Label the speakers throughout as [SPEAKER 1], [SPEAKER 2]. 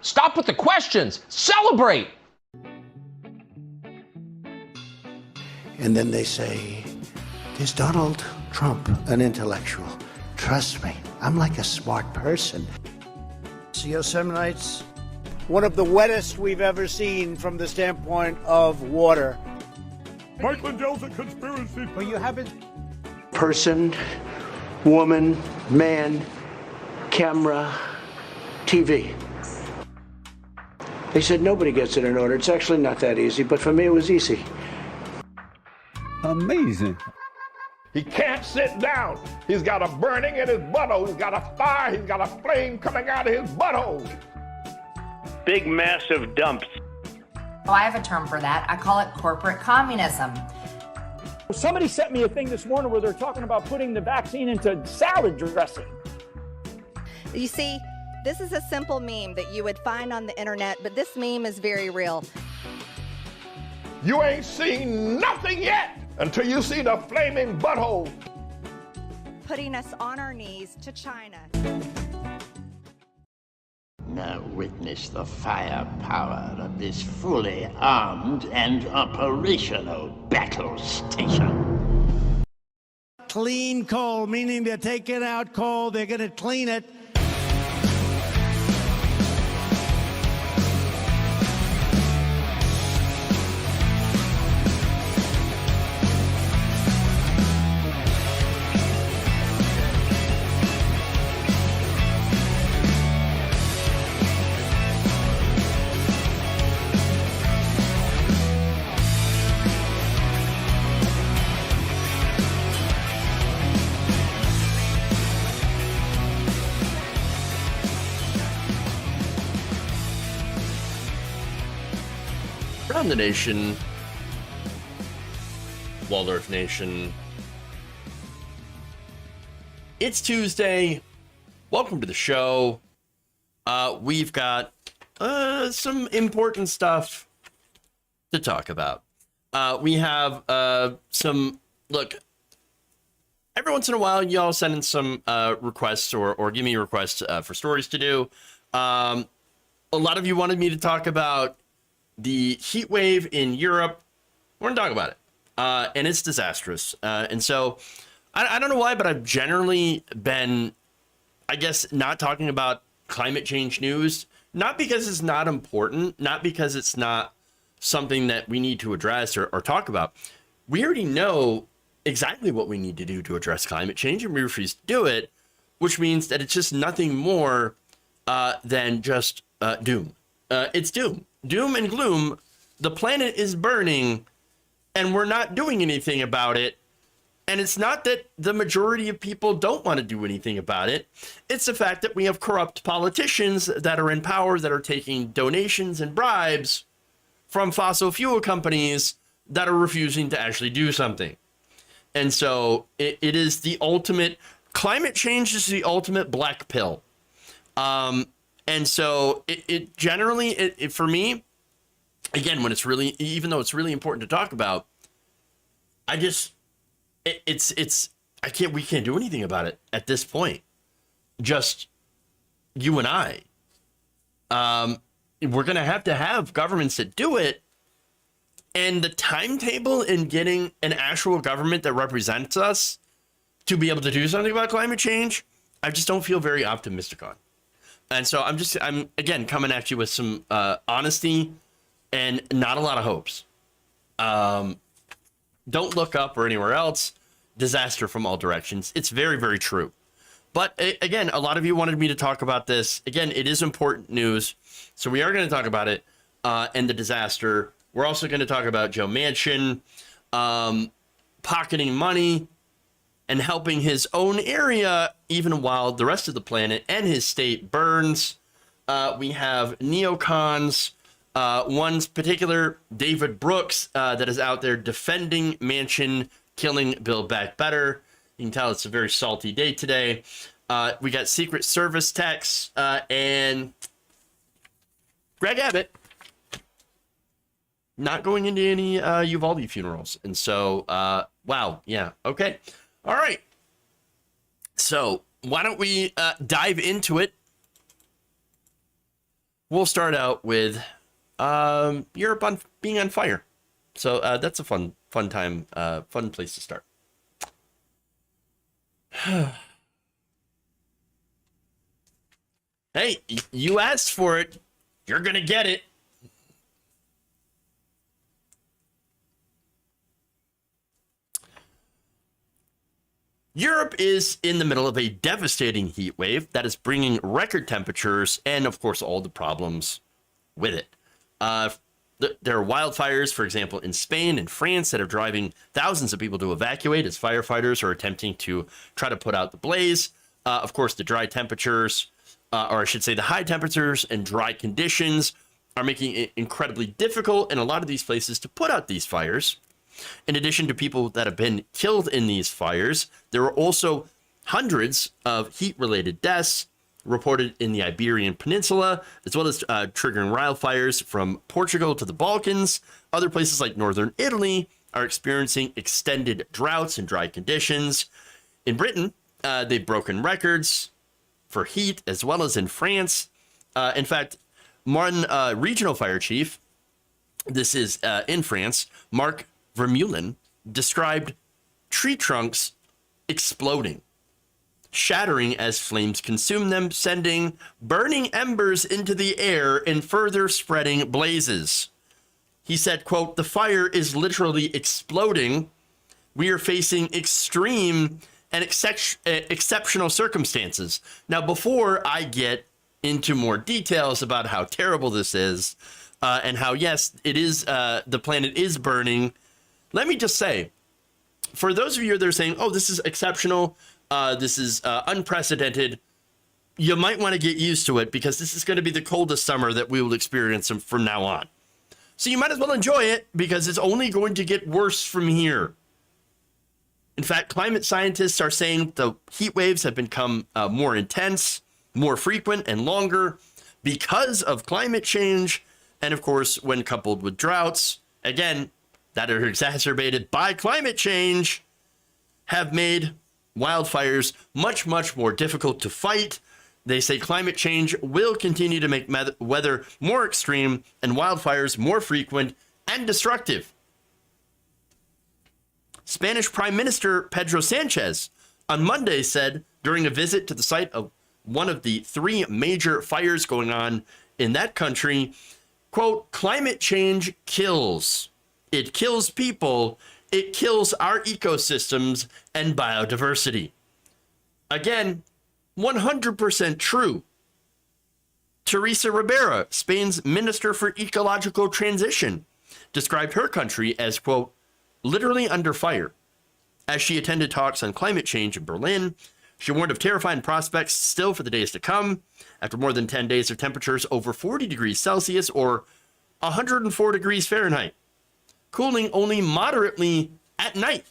[SPEAKER 1] Stop with the questions. Celebrate.
[SPEAKER 2] And then they say, is Donald Trump an intellectual? Trust me, I'm like a smart person. Yosemite's one of the wettest we've ever seen from the standpoint of water.
[SPEAKER 3] Mike Lindell's a conspiracy.
[SPEAKER 2] Well, you haven't. Person, woman, man, camera, TV. They said nobody gets it in order. It's actually not that easy, but for me it was easy.
[SPEAKER 4] Amazing.
[SPEAKER 3] He can't sit down. He's got a burning in his butthole. He's got a fire. He's got a flame coming out of his butthole.
[SPEAKER 5] Big, massive dumps.
[SPEAKER 6] Oh, I have a term for that. I call it corporate communism.
[SPEAKER 7] Somebody sent me a thing this morning where they're talking about putting the vaccine into salad dressing.
[SPEAKER 8] You see, this is a simple meme that you would find on the internet, but this meme is very real.
[SPEAKER 3] You ain't seen nothing yet until you see the flaming butthole.
[SPEAKER 8] Putting us on our knees to China.
[SPEAKER 9] Now witness the firepower of this fully armed and operational battle station.
[SPEAKER 2] Clean coal, meaning they're taking out coal, they're going to clean it.
[SPEAKER 10] Around the nation, Waldorf Nation, it's Tuesday. Welcome to the show. We've got some important stuff to talk about. We have look, every once in a while, y'all send in some requests or give me requests for stories to do. A lot of you wanted me to talk about the heat wave in Europe. We're gonna talk about it, and it's disastrous. And so, I don't know why, but I've generally been, I guess, not talking about climate change news. Not because it's not important, not because it's not something that we need to address or talk about. We already know exactly what we need to do to address climate change, and we refuse to do it, which means that it's just nothing more than just doom. It's doom. Doom and gloom. The planet is burning and we're not doing anything about it. And it's not that the majority of people don't want to do anything about it. It's the fact that we have corrupt politicians that are in power that are taking donations and bribes from fossil fuel companies that are refusing to actually do something. And so it is the ultimate, climate change is the ultimate black pill. And so it generally, for me, again, when it's really, even though it's really important to talk about, I just, we can't do anything about it at this point. Just you and I. We're going to have governments that do it. And the timetable in getting an actual government that represents us to be able to do something about climate change, I just don't feel very optimistic on. And so I'm again coming at you with some honesty and not a lot of hopes. Don't look up or anywhere else. Disaster from all directions. It's very, very true. But again, a lot of you wanted me to talk about this. Again, it is important news. So we are going to talk about it and the disaster. We're also going to talk about Joe Manchin pocketing money and helping his own area, even while the rest of the planet and his state burns. We have neocons, one's particular David Brooks that is out there defending Manchin killing Build Back Better. You can tell it's a very salty day today. We got Secret Service techs and Greg Abbott not going into any Uvalde funerals. And so, wow, yeah, okay. All right, so why don't we dive into it? we'll start out with Europe being on fire. So that's a fun time, fun place to start. Hey, you asked for it. You're going to get it. Europe is in the middle of a devastating heat wave that is bringing record temperatures and, of course, all the problems with it. There are wildfires, for example, in Spain and France that are driving thousands of people to evacuate as firefighters are attempting to try to put out the blaze. Of course, the dry temperatures, or I should say the high temperatures and dry conditions are making it incredibly difficult in a lot of these places to put out these fires. In addition to people that have been killed in these fires, there were also hundreds of heat-related deaths reported in the Iberian Peninsula, as well as triggering wildfires from Portugal to the Balkans. Other places like northern Italy are experiencing extended droughts and dry conditions. In Britain, they've broken records for heat, as well as in France. In fact, one regional fire chief, this is in France, Marc Vermeulen, described tree trunks exploding, shattering as flames consume them, sending burning embers into the air and further spreading blazes. He said, quote, "The fire is literally exploding. We are facing extreme and exceptional circumstances." Now, before I get into more details about how terrible this is and how, yes, it is, the planet is burning, let me just say, for those of you that are saying, oh, this is exceptional, this is unprecedented, you might want to get used to it because this is going to be the coldest summer that we will experience from now on. So you might as well enjoy it because it's only going to get worse from here. In fact, climate scientists are saying the heat waves have become more intense, more frequent, and longer because of climate change. And of course, when coupled with droughts, again, that are exacerbated by climate change, have made wildfires much, much more difficult to fight. They say climate change will continue to make weather more extreme and wildfires more frequent and destructive. Spanish Prime Minister Pedro Sanchez on Monday said during a visit to the site of one of the three major fires going on in that country, quote, "Climate change kills. It kills people. It kills our ecosystems and biodiversity." Again, 100% true. Teresa Ribera, Spain's Minister for Ecological Transition, described her country as, quote, "literally under fire." As she attended talks on climate change in Berlin, she warned of terrifying prospects still for the days to come after more than 10 days of temperatures over 40 degrees Celsius or 104 degrees Fahrenheit, cooling only moderately at night.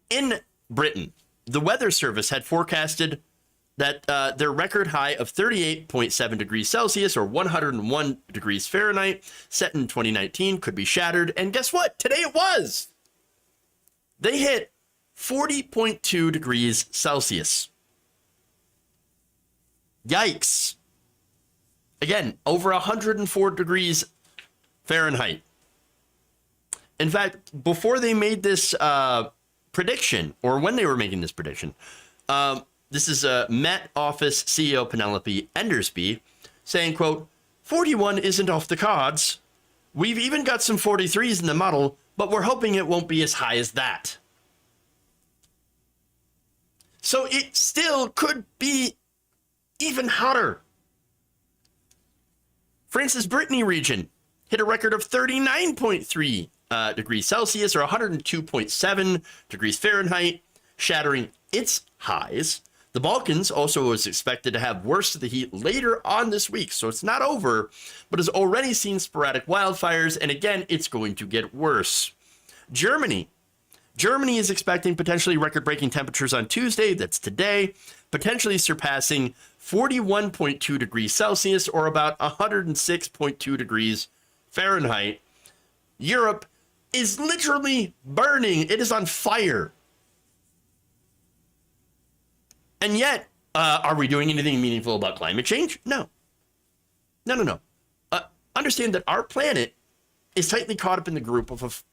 [SPEAKER 10] In Britain, the Weather Service had forecasted that their record high of 38.7 degrees Celsius or 101 degrees Fahrenheit set in 2019 could be shattered. And guess what? Today it was. They hit 40.2 degrees Celsius. Yikes. Again, over 104 degrees Fahrenheit. In fact, before they made this prediction, or when they were making this prediction, this is Met Office CEO Penelope Endersby saying, quote, 41 isn't off the cards. We've even got some 43s in the model, but we're hoping it won't be as high as that. So it still could be even hotter. France's Brittany region hit a record of 39.3 degrees Celsius or 102.7 degrees Fahrenheit, shattering its highs. The Balkans also was expected to have worse of the heat later on this week, so it's not over, but has already seen sporadic wildfires, and again, it's going to get worse. Germany is expecting potentially record-breaking temperatures on Tuesday, that's today, potentially surpassing 41.2 degrees Celsius or about 106.2 degrees Fahrenheit. Europe is literally burning. It is on fire. And yet, Are we doing anything meaningful about climate change? No. No. Understand that our planet is tightly caught up in the grip of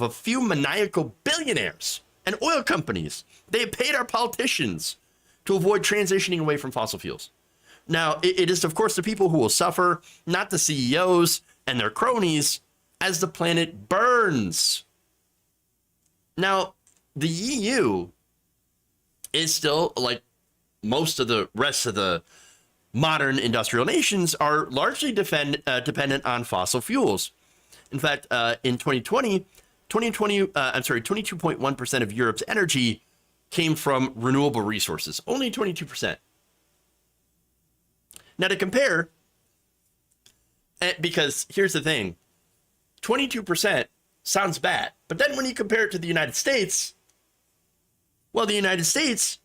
[SPEAKER 10] a few maniacal billionaires and oil companies. They have paid our politicians to avoid transitioning away from fossil fuels. Now, it is, of course, the people who will suffer, not the CEOs and their cronies, as the planet burns. Now, the EU is still, like most of the rest of the modern industrial nations, are largely dependent on fossil fuels. In fact, in 2020, 22.1% of Europe's energy came from renewable resources. Only 22%. Now, to compare, because here's the thing, 22% sounds bad, but then when you compare it to the United States, well, the United States,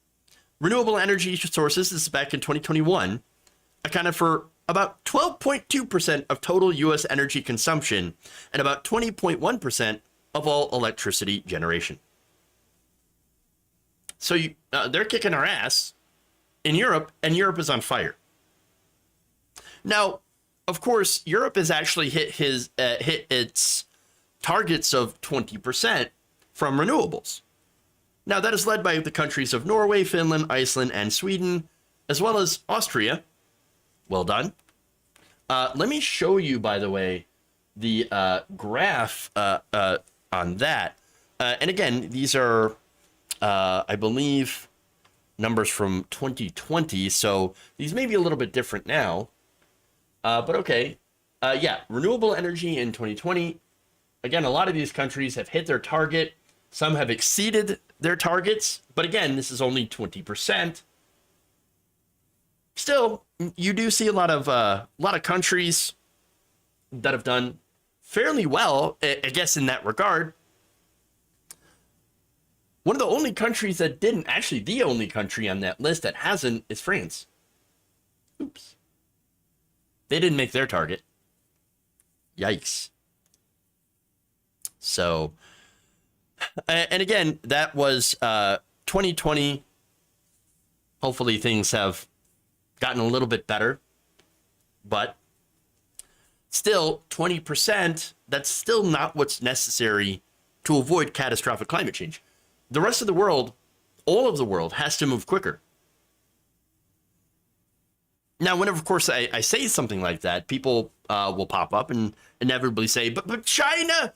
[SPEAKER 10] renewable energy sources, this is back in 2021, accounted for about 12.2% of total U.S. energy consumption and about 20.1% of all electricity generation. So they're kicking our ass in Europe, and Europe is on fire. Now, of course, Europe has actually hit its targets of 20% from renewables. Now, that is led by the countries of Norway, Finland, Iceland, and Sweden, as well as Austria. Well done. Let me show you, by the way, the graph on that. And again, these are, I believe, numbers from 2020. So these may be a little bit different now. But okay. Yeah, renewable energy in 2020. Again, a lot of these countries have hit their target. Some have exceeded their targets. But again, this is only 20%. Still, you do see a lot of countries that have done fairly well, I guess, in that regard. One of the only countries that didn't, actually the only country on that list that hasn't, is France. Oops. They didn't make their target. Yikes. So, and again, that was 2020. Hopefully things have gotten a little bit better, but still 20%, that's still not what's necessary to avoid catastrophic climate change. The rest of the world, all of the world, has to move quicker. Now, whenever, of course, I say something like that, people will pop up and inevitably say, but China.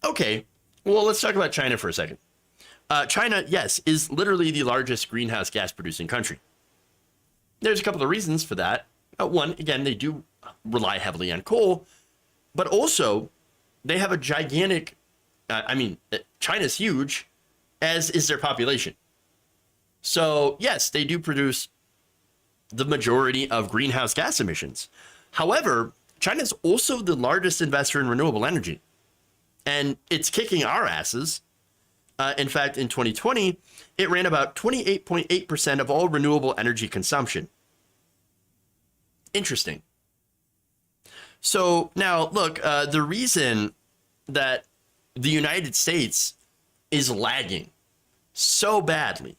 [SPEAKER 10] Okay, well, let's talk about China for a second. China, yes, is literally the largest greenhouse gas producing country. There's a couple of reasons for that. One, again, they do rely heavily on coal, but also they have a gigantic, China's huge, as is their population. So, yes, they do produce the majority of greenhouse gas emissions. However, China's also the largest investor in renewable energy, and it's kicking our asses. In fact, in 2020, it ran about 28.8% of all renewable energy consumption. Interesting. So now, look, the reason that the United States is lagging so badly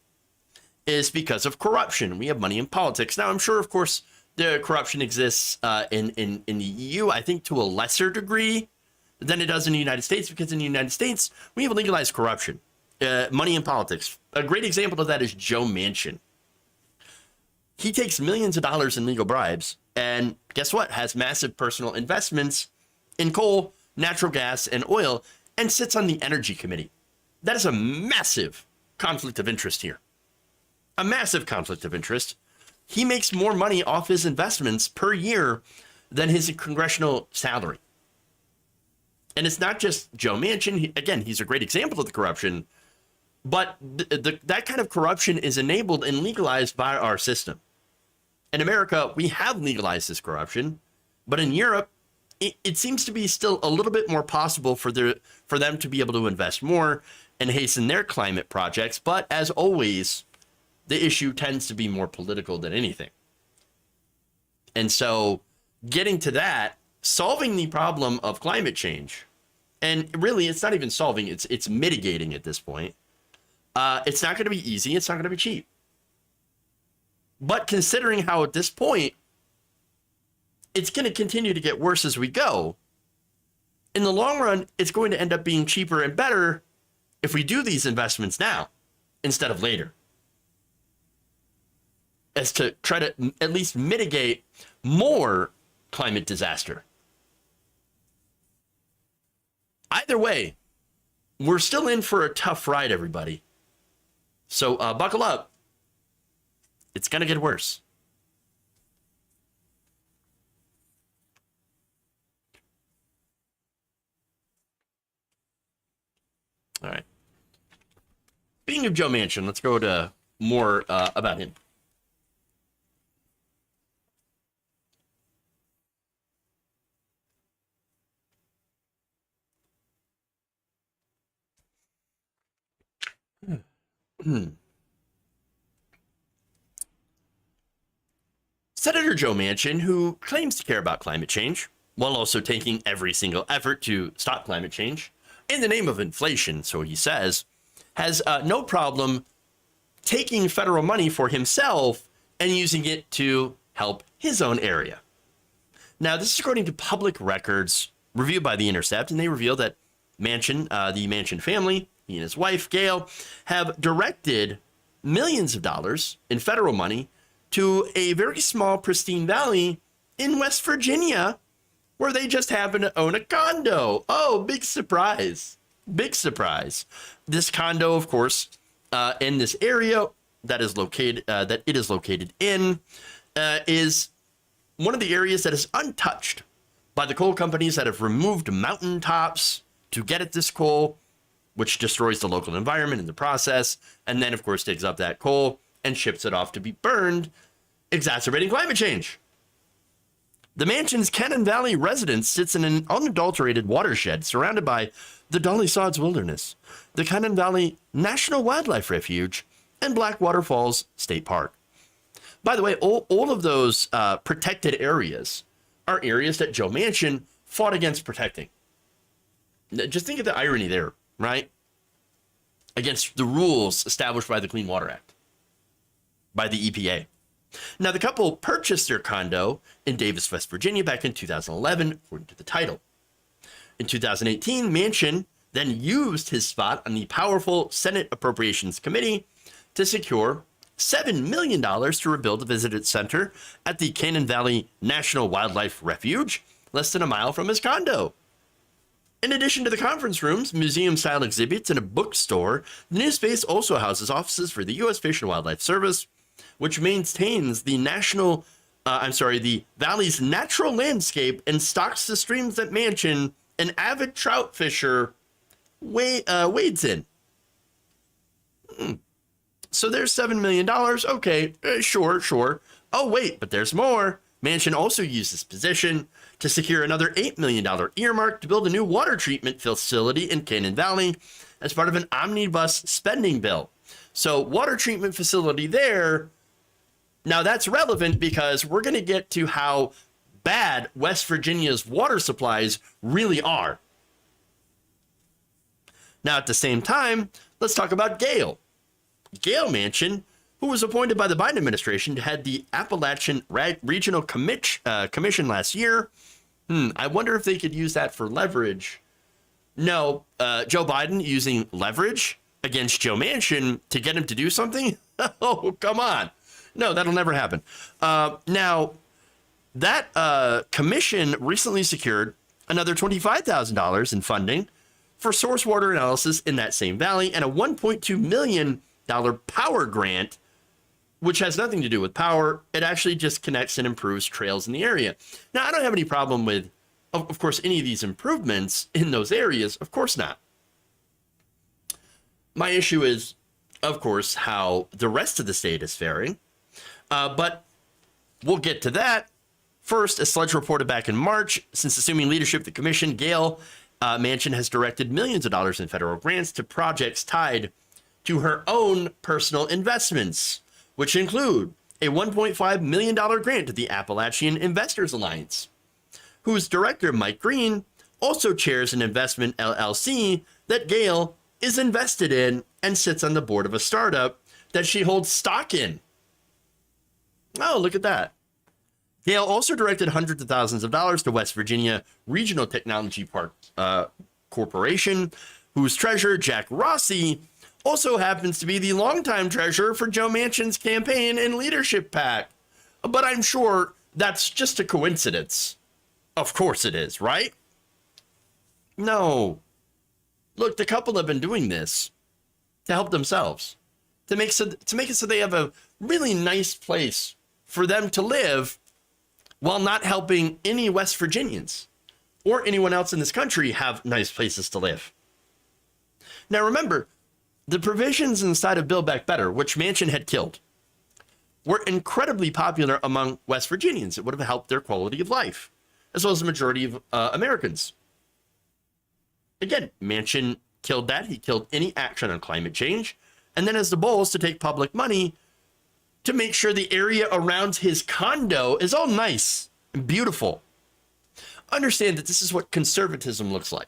[SPEAKER 10] is because of corruption. We have money in politics. Now, I'm sure, of course, the corruption exists in the EU, I think to a lesser degree than it does in the United States, because in the United States, we have legalized corruption, money in politics. A great example of that is Joe Manchin. He takes millions of dollars in legal bribes and guess what? Has massive personal investments in coal, natural gas, and oil, and sits on the Energy Committee. That is a massive conflict of interest here. A massive conflict of interest. He makes more money off his investments per year than his congressional salary. And it's not just Joe Manchin. Again, he's a great example of the corruption, but that kind of corruption is enabled and legalized by our system. In America, we have legalized this corruption, but in Europe, it seems to be still a little bit more possible for them to be able to invest more and hasten their climate projects. But as always, the issue tends to be more political than anything. And so getting to that, solving the problem of climate change, and really it's not even solving, it's mitigating at this point, It's not going to be easy. It's not going to be cheap. But considering how at this point, it's going to continue to get worse as we go, in the long run, it's going to end up being cheaper and better if we do these investments now instead of later, as to try to at least mitigate more climate disaster. Either way, we're still in for a tough ride, everybody. So buckle up. It's going to get worse. All right. Speaking of Joe Manchin, let's go to more about him. Senator Joe Manchin, who claims to care about climate change, while also taking every single effort to stop climate change, in the name of inflation, so he says, has no problem taking federal money for himself and using it to help his own area. Now, this is according to public records reviewed by The Intercept, and they reveal that Manchin, the Manchin family, he and his wife, Gail, have directed millions of dollars in federal money to a very small, pristine valley in West Virginia, where they just happen to own a condo. Oh, big surprise. Big surprise. This condo, of course, in this area that is located, that it is located in, is one of the areas that is untouched by the coal companies that have removed mountaintops to get at this coal, which destroys the local environment in the process, and then, of course, digs up that coal and ships it off to be burned, exacerbating climate change. The Manchin's Cannon Valley residence sits in an unadulterated watershed surrounded by the Dolly Sods Wilderness, the Cannon Valley National Wildlife Refuge, and Blackwater Falls State Park. By the way, all of those protected areas are areas that Joe Manchin fought against protecting. Just think of the irony there, right? Against the rules established by the Clean Water Act, by the EPA. Now, the couple purchased their condo in Davis, West Virginia back in 2011, according to the title. In 2018, Manchin then used his spot on the powerful Senate Appropriations Committee to secure $7 million to rebuild a visitor center at the Cannon Valley National Wildlife Refuge, less than a mile from his condo. In addition to the conference rooms, museum-style exhibits, and a bookstore, the new space also houses offices for the U.S. Fish and Wildlife Service, which maintains the the valley's natural landscape and stocks the streams that Manchin, an avid trout fisher, wades in. So there's $7 million. Okay, sure. Oh, wait, but there's more. Manchin also used this position to secure another $8 million earmark to build a new water treatment facility in Cannon Valley as part of an omnibus spending bill. So water treatment facility there. Now that's relevant because we're going to get to how bad West Virginia's water supplies really are. Now at the same time, let's talk about Gail. Gail Manchin, who was appointed by the Biden administration to head the Appalachian Regional Commission last year. I wonder if they could use that for leverage. No, Joe Biden using leverage against Joe Manchin to get him to do something? Oh, come on. No, that'll never happen. Now, that commission recently secured another $25,000 in funding for source water analysis in that same valley and a $1.2 million power grant, which has nothing to do with power. It actually just connects and improves trails in the area. Now, I don't have any problem with, of course, any of these improvements in those areas. Of course not. My issue is, of course, how the rest of the state is faring. But we'll get to that. First, as Sledge reported back in March, since assuming leadership of the commission, Gail Manchin has directed millions of dollars in federal grants to projects tied to her own personal investments, which include a $1.5 million grant to the Appalachian Investors Alliance, whose director, Mike Green, also chairs an investment LLC that Gail is invested in and sits on the board of a startup that she holds stock in. Oh, look at that. Gail also directed hundreds of thousands of dollars to West Virginia Regional Technology Park Corporation, whose treasurer, Jack Rossi, also happens to be the longtime treasurer for Joe Manchin's campaign and leadership PAC. But I'm sure that's just a coincidence. Of course it is, right? No. Look, the couple have been doing this to help themselves, to make it so they have a really nice place for them to live while not helping any West Virginians or anyone else in this country have nice places to live. Now remember, the provisions inside of Build Back Better, which Manchin had killed, were incredibly popular among West Virginians. It would have helped their quality of life, as well as the majority of Americans. Again, Manchin killed that. He killed any action on climate change, and then has the balls to take public money to make sure the area around his condo is all nice and beautiful. Understand that this is what conservatism looks like.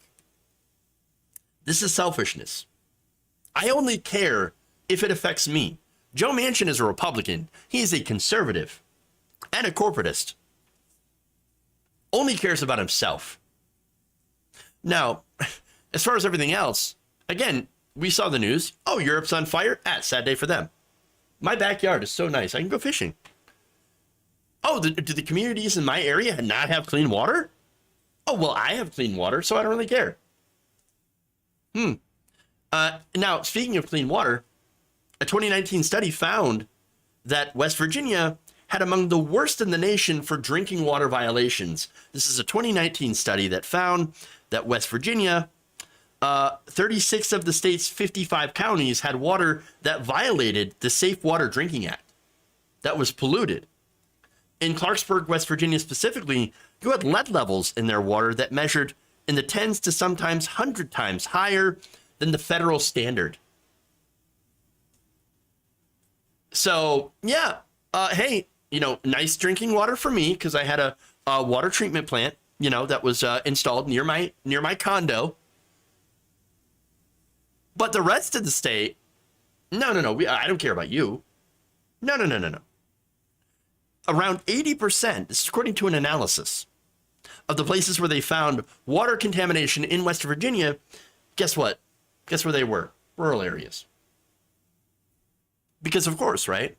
[SPEAKER 10] This is selfishness. I only care if it affects me. Joe Manchin is a Republican. He is a conservative and a corporatist. Only cares about himself. Now, as far as everything else, again, we saw the news. Oh, Europe's on fire? Sad day for them. My backyard is so nice. I can go fishing. Oh, do the communities in my area not have clean water? Oh, well, I have clean water, so I don't really care. Now, speaking of clean water, a 2019 study found that West Virginia had among the worst in the nation for drinking water violations. This is a 2019 study that found that West Virginia, 36 of the state's 55 counties had water that violated the Safe Water Drinking Act, that was polluted. In Clarksburg, West Virginia specifically, you had lead levels in their water that measured in the tens to sometimes 100 times higher than the federal standard. So, yeah, hey, nice drinking water for me, because I had a water treatment plant, that was installed near my condo. But the rest of the state, no, I don't care about you. No. Around 80%, this is according to an analysis, of the places where they found water contamination in West Virginia, guess what? Guess where they were? Rural areas. Because of course, right?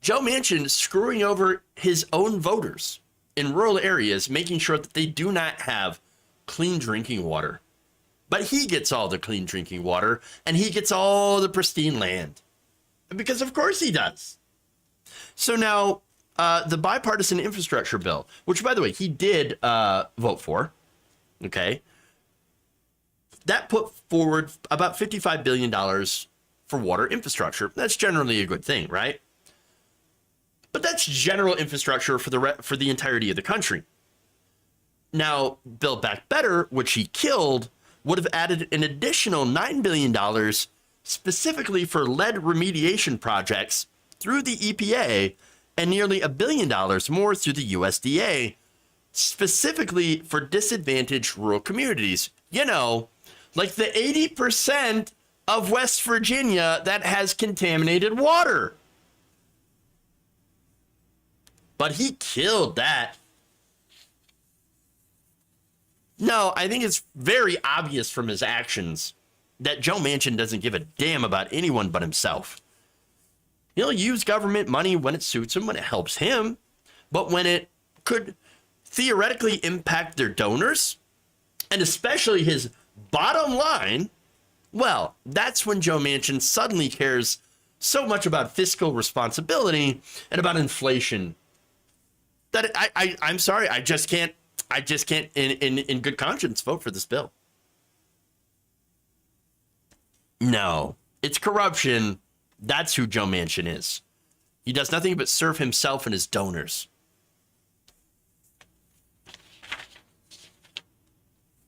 [SPEAKER 10] Joe Manchin screwing over his own voters in rural areas, making sure that they do not have clean drinking water. But he gets all the clean drinking water, and he gets all the pristine land. Because of course he does. So now, the bipartisan infrastructure bill, which, by the way, he did vote for, okay, that put forward about $55 billion for water infrastructure. That's generally a good thing, right? But that's general infrastructure for the entirety of the country. Now, Build Back Better, which he killed, would have added an additional $9 billion specifically for lead remediation projects through the EPA, and nearly $1 billion more through the USDA, specifically for disadvantaged rural communities. Like the 80% of West Virginia that has contaminated water. But he killed that. No, I think it's very obvious from his actions that Joe Manchin doesn't give a damn about anyone but himself. He'll use government money when it suits him, when it helps him, but when it could theoretically impact their donors, and especially his bottom line, well, that's when Joe Manchin suddenly cares so much about fiscal responsibility and about inflation that I'm sorry, I just can't in good conscience vote for this bill. No, it's corruption. That's who Joe Manchin is. He does nothing but serve himself and his donors.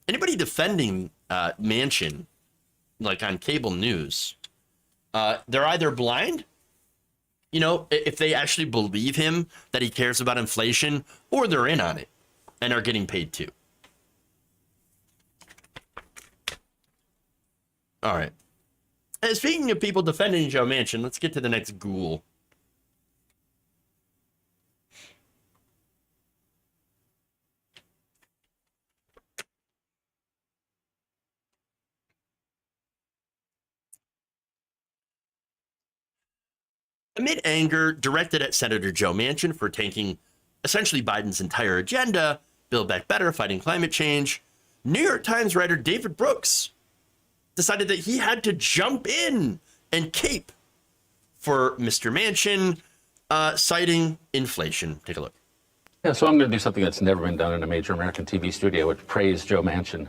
[SPEAKER 10] Anybody defending Manchin, like on cable news, they're either blind, if they actually believe him that he cares about inflation, or they're in on it and are getting paid too. All right. Speaking of people defending Joe Manchin, let's get to the next ghoul. Amid anger directed at Senator Joe Manchin for tanking essentially Biden's entire agenda, Build Back Better, fighting climate change, New York Times writer David Brooks decided that he had to jump in and cape for Mr. Manchin, citing inflation. Take a look.
[SPEAKER 4] Yeah, so I'm going to do something that's never been done in a major American TV studio, which praise Joe Manchin.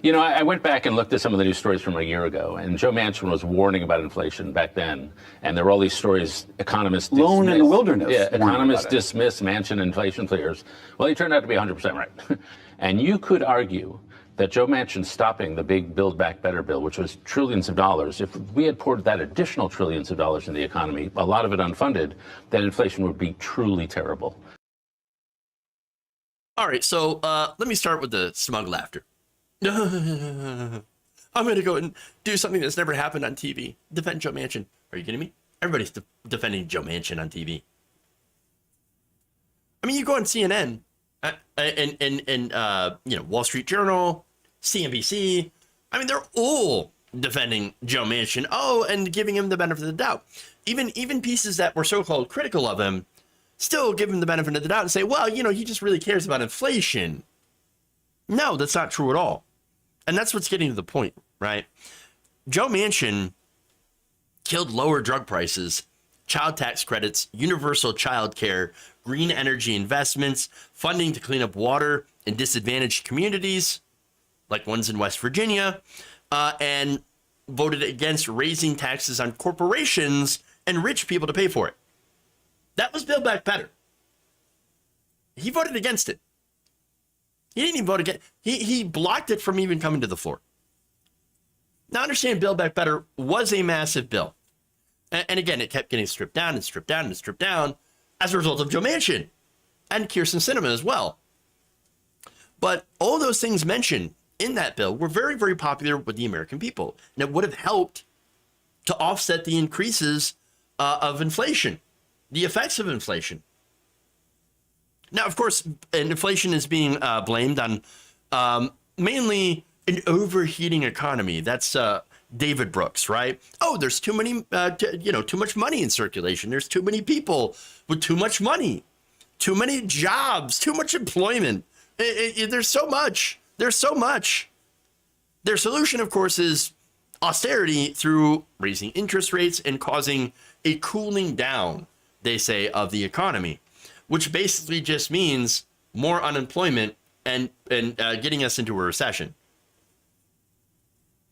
[SPEAKER 4] I went back and looked at some of the news stories from a year ago, and Joe Manchin was warning about inflation back then. And there were all these stories, economists
[SPEAKER 11] Lone in the wilderness.
[SPEAKER 4] Yeah, economists dismiss Manchin inflation fears. Well, he turned out to be 100% right. And you could argue that Joe Manchin stopping the big Build Back Better bill, which was trillions of dollars, if we had poured that additional trillions of dollars in the economy, a lot of it unfunded, then inflation would be truly terrible.
[SPEAKER 10] All right, so let me start with the smug laughter. I'm going to go and do something that's never happened on TV. Defend Joe Manchin. Are you kidding me? Everybody's defending Joe Manchin on TV. I mean, you go on CNN and Wall Street Journal, CNBC. I mean, they're all defending Joe Manchin. Oh, and giving him the benefit of the doubt. Even pieces that were so-called critical of him still give him the benefit of the doubt and say, well, he just really cares about inflation. No, that's not true at all. And that's what's getting to the point, right? Joe Manchin killed lower drug prices, child tax credits, universal child care, green energy investments, funding to clean up water in disadvantaged communities, like ones in West Virginia, and voted against raising taxes on corporations and rich people to pay for it. That was Build Back Better. He voted against it. He didn't even vote against it. He blocked it from even coming to the floor. Now, understand, Build Back Better was a massive bill. And again, it kept getting stripped down and stripped down and stripped down as a result of Joe Manchin and Kyrsten Sinema as well. But all those things mentioned in that bill were very, very popular with the American people. And it would have helped to offset the increases of inflation, the effects of inflation. Now, of course, inflation is being blamed on mainly an overheating economy. That's David Brooks, right? Oh, there's too much money in circulation. There's too many people with too much money, too many jobs, too much employment. There's so much. There's so much. Their solution, of course, is austerity through raising interest rates and causing a cooling down, they say, of the economy, which basically just means more unemployment and getting us into a recession.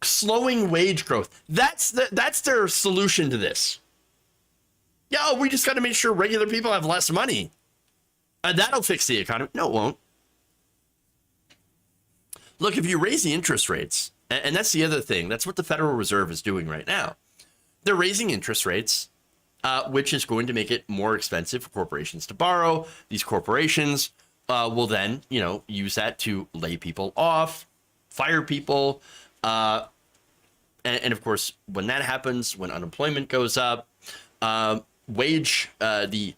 [SPEAKER 10] Slowing wage growth. That's their solution to this. Yeah, we just got to make sure regular people have less money. That'll fix the economy. No, it won't. Look, if you raise the interest rates, and that's the other thing, that's what the Federal Reserve is doing right now. They're raising interest rates, which is going to make it more expensive for corporations to borrow. These corporations will then, use that to lay people off, fire people. And of course, when that happens, when unemployment goes up, the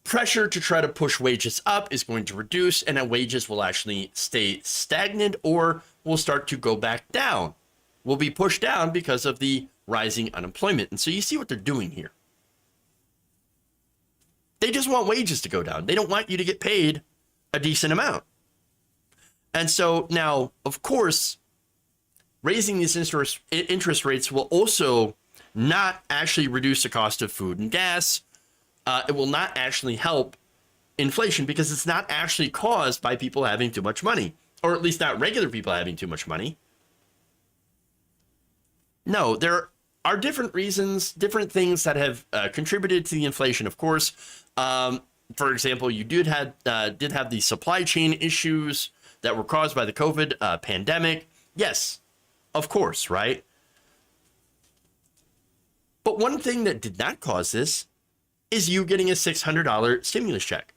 [SPEAKER 10] pressure to try to push wages up is going to reduce, and then wages will actually stay stagnant or will start to go back down. Will be pushed down because of the rising unemployment. And so you see what they're doing here. They just want wages to go down. They don't want you to get paid a decent amount. And so now, of course, raising these interest rates will also not actually reduce the cost of food and gas. It will not actually help inflation because it's not actually caused by people having too much money, or at least not regular people having too much money. No, there are different reasons, different things that have contributed to the inflation, of course. For example, you did have the supply chain issues that were caused by the COVID pandemic. Yes, of course, right? But one thing that did not cause this is you getting a $600 stimulus check.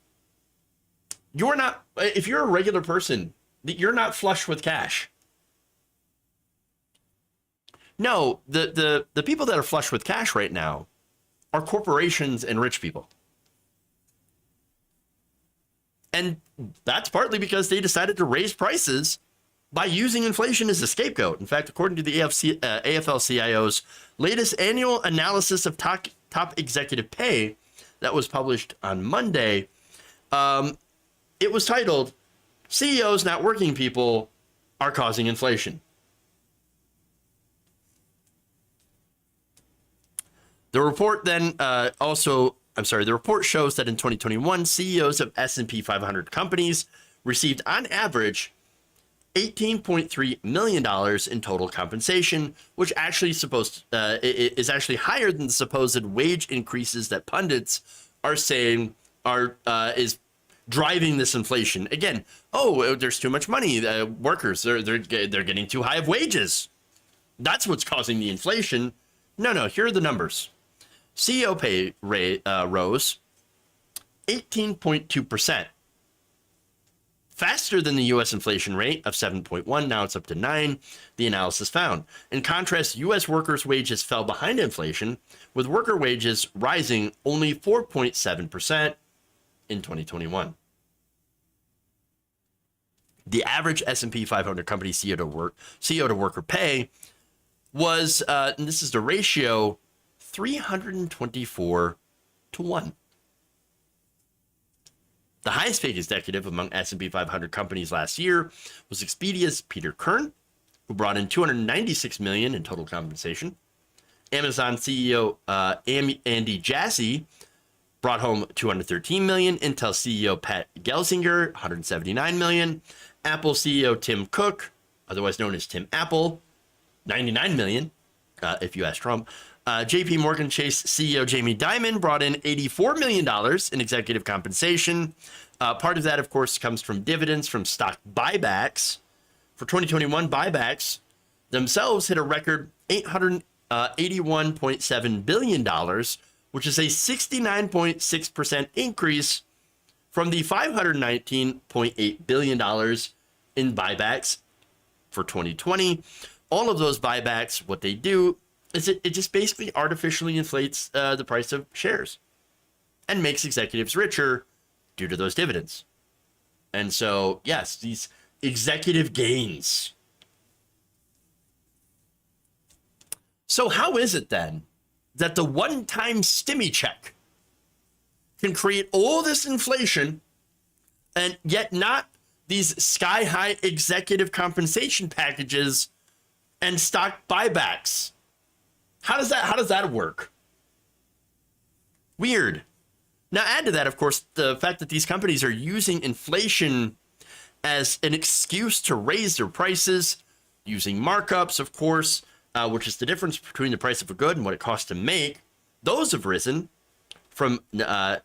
[SPEAKER 10] You're not, if you're a regular person, you're not flush with cash. No, the people that are flush with cash right now are corporations and rich people. And that's partly because they decided to raise prices by using inflation as a scapegoat. In fact, according to the AFL-CIO's latest annual analysis of top executive pay that was published on Monday, it was titled, CEOs, Not Working People, Are Causing Inflation. The report then the report shows that in 2021, CEOs of S&P 500 companies received on average $18.3 million in total compensation, which actually is actually higher than the supposed wage increases that pundits are saying is driving this inflation. Again, there's too much money. Workers, they're getting too high of wages. That's what's causing the inflation. No, here are the numbers. CEO pay rose 18.2%, faster than the U.S. inflation rate of 7.1. Now it's up to 9, the analysis found. In contrast, U.S. workers' wages fell behind inflation, with worker wages rising only 4.7% in 2021. The average S&P 500 company CEO to worker pay was, and this is the ratio, 324 to 1. The highest paid executive among S&P 500 companies last year was Expedia's Peter Kern, who brought in $296 million in total compensation. Amazon CEO Andy Jassy brought home $213 million. Intel CEO Pat Gelsinger, $179 million. Apple CEO Tim Cook, otherwise known as Tim Apple, $99 million, if you ask Trump. JP Morgan Chase CEO Jamie Dimon brought in $84 million in executive compensation. Part of that, of course, comes from dividends from stock buybacks. For 2021, buybacks themselves hit a record $881.7 billion, which is a 69.6% increase from the $519.8 billion in buybacks for 2020. All of those buybacks, what they do is it just basically artificially inflates the price of shares and makes executives richer due to those dividends. And so, yes, these executive gains. So how is it then that the one-time stimmy check can create all this inflation and yet not these sky-high executive compensation packages and stock buybacks? How does that work? Weird. Now add to that, of course, the fact that these companies are using inflation as an excuse to raise their prices, using markups, of course, which is the difference between the price of a good and what it costs to make. Those have risen from 21%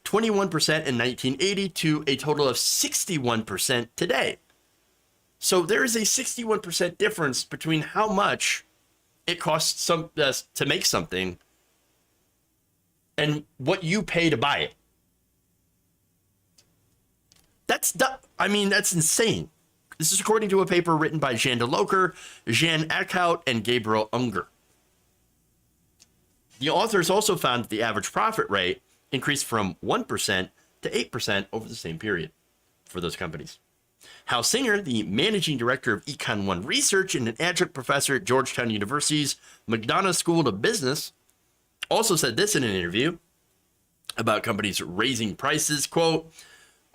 [SPEAKER 10] in 1980 to a total of 61% today. So there is a 61% difference between how much it costs to make something and what you pay to buy it. That's insane. This is according to a paper written by Jan DeLoker, Jan Eckhout, and Gabriel Unger. The authors also found that the average profit rate increased from 1% to 8% over the same period for those companies. Hal Singer, the managing director of Econ 1 Research and an adjunct professor at Georgetown University's McDonough School of Business, also said this in an interview about companies raising prices, quote,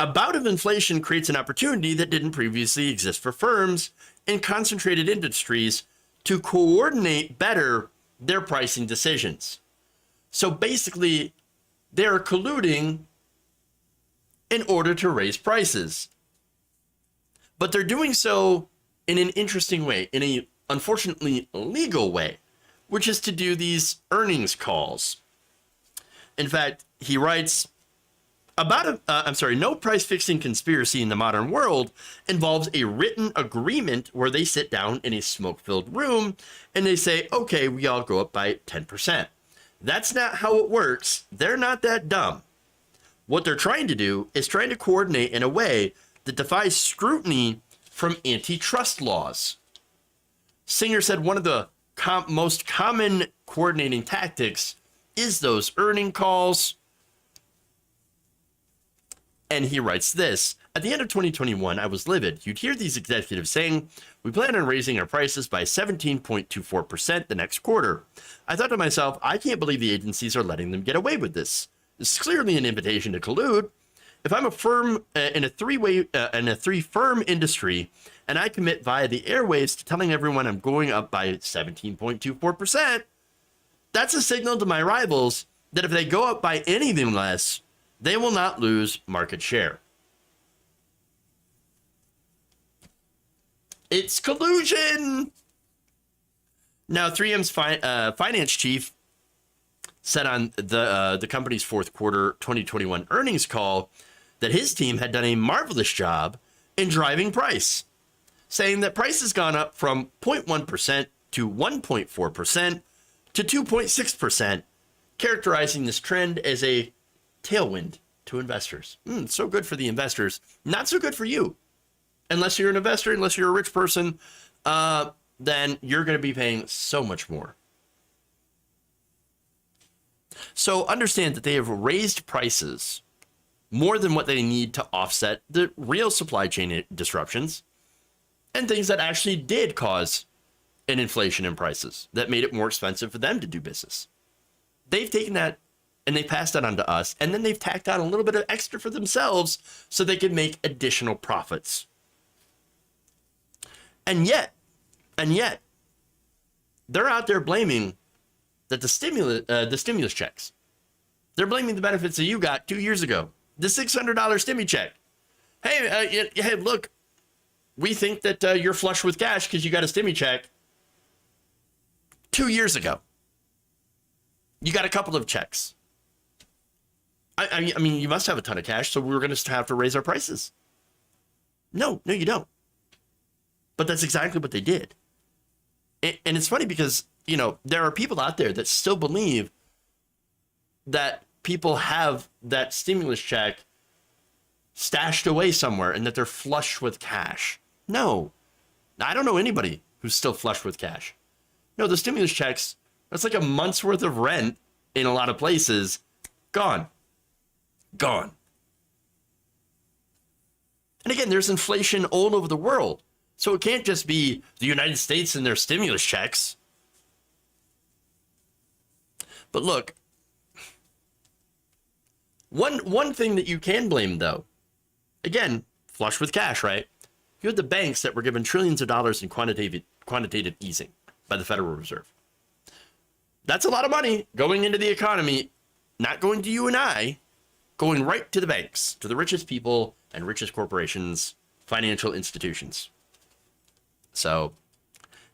[SPEAKER 10] "A bout of inflation creates an opportunity that didn't previously exist for firms in concentrated industries to coordinate better their pricing decisions." So basically, they're colluding in order to raise prices. But they're doing so in an interesting way, in a unfortunately legal way, which is to do these earnings calls. In fact, he writes, no price fixing conspiracy in the modern world involves a written agreement where they sit down in a smoke-filled room and they say, okay, we all go up by 10%. That's not how it works. They're not that dumb. What they're trying to do is trying to coordinate in a way that defies scrutiny from antitrust laws. Singer said one of the most common coordinating tactics is those earning calls. And he writes this: at the end of 2021, I was livid. You'd hear these executives saying, we plan on raising our prices by 17.24% the next quarter. I thought to myself, I can't believe the agencies are letting them get away with this. This is clearly an invitation to collude. If I'm a firm in a three-firm industry and I commit via the airwaves to telling everyone I'm going up by 17.24%, that's a signal to my rivals that if they go up by anything less, they will not lose market share. It's collusion. Now, 3M's finance chief said on the company's fourth quarter 2021 earnings call that his team had done a marvelous job in driving price, saying that price has gone up from 0.1% to 1.4% to 2.6%, characterizing this trend as a tailwind to investors. So good for the investors, not so good for you. Unless you're an investor, unless you're a rich person, then you're going to be paying so much more. So understand that they have raised prices more than what they need to offset the real supply chain disruptions and things that actually did cause an inflation in prices that made it more expensive for them to do business. They've taken that and they passed that on to us, and then they've tacked on a little bit of extra for themselves so they can make additional profits. And yet, they're out there blaming that the stimulus checks. They're blaming the benefits that you got 2 years ago. The $600 stimmy check. Hey, hey, look, we think that you're flush with cash because you got a stimmy check 2 years ago. You got a couple of checks. I mean, you must have a ton of cash, so we're going to have to raise our prices. No, you don't. But that's exactly what they did. And it's funny because, you know, there are people out there that still believe that people have that stimulus check stashed away somewhere and that they're flush with cash. No, I don't know anybody who's still flush with cash. No, the stimulus checks, that's like a month's worth of rent in a lot of places. Gone. And again, there's inflation all over the world. So it can't just be the United States and their stimulus checks. But look, one thing that you can blame, though, again, flush with cash, right? You had the banks that were given trillions of dollars in quantitative easing by the Federal Reserve. That's a lot of money going into the economy, not going to you and I, going right to the banks, to the richest people and richest corporations, financial institutions. So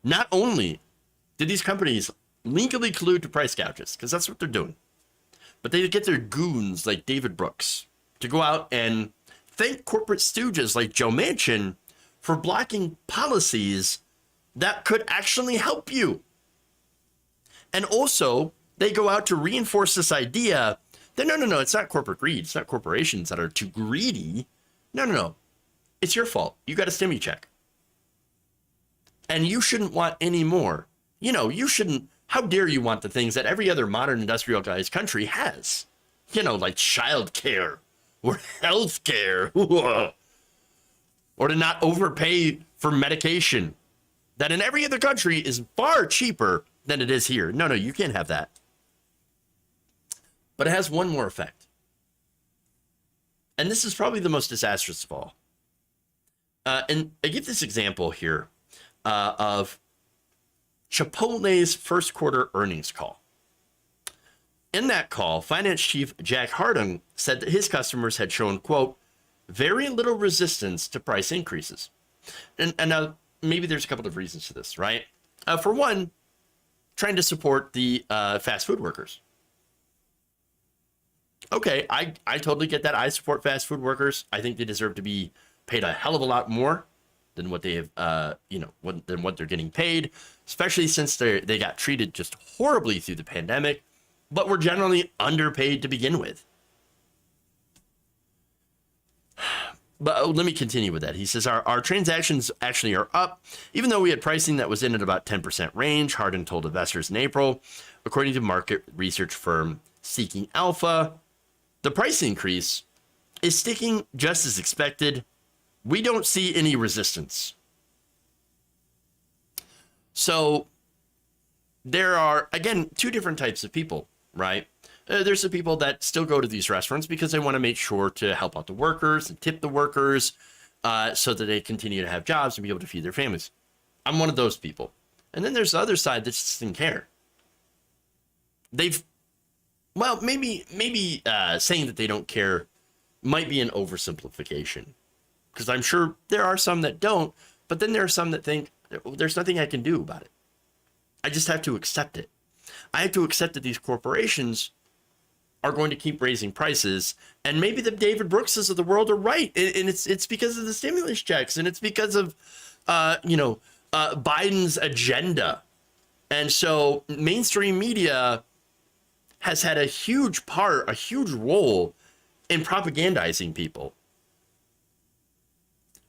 [SPEAKER 10] not only did these companies legally collude to price gouges, because that's what they're doing, but they get their goons like David Brooks to go out and thank corporate stooges like Joe Manchin for blocking policies that could actually help you. And also, they go out to reinforce this idea that no, it's not corporate greed. It's not corporations that are too greedy. No. It's your fault. You got a stimmy check. And you shouldn't want any more. You know, you shouldn't. How dare you want the things that every other modern industrialized country has? You know, like childcare or healthcare, or to not overpay for medication that in every other country is far cheaper than it is here. No, you can't have that. But it has one more effect. And this is probably the most disastrous of all. And I give this example here of Chipotle's first quarter earnings call. In that call, finance chief Jack Harding said that his customers had shown, quote, very little resistance to price increases. And now maybe there's a couple of reasons to this, right? For one, trying to support the fast food workers. Okay, I totally get that. I support fast food workers. I think they deserve to be paid a hell of a lot more than what they have, than what they're getting paid, especially since they got treated just horribly through the pandemic, but were generally underpaid to begin with. But let me continue with that. He says our transactions actually are up, even though we had pricing that was in at about 10% range, Hardin told investors in April. According to market research firm Seeking Alpha, the price increase is sticking just as expected. We don't see any resistance. So there are, again, two different types of people, right? There's the people that still go to these restaurants because they want to make sure to help out the workers and tip the workers so that they continue to have jobs and be able to feed their families. I'm one of those people. And then there's the other side that just didn't care. Maybe saying that they don't care might be an oversimplification, because I'm sure there are some that don't, but then there are some that think there's nothing I can do about it. I just have to accept it. I have to accept that these corporations are going to keep raising prices, and maybe the David Brookses of the world are right, and it's because of the stimulus checks, and it's because of Biden's agenda. And so mainstream media has had a huge role in propagandizing people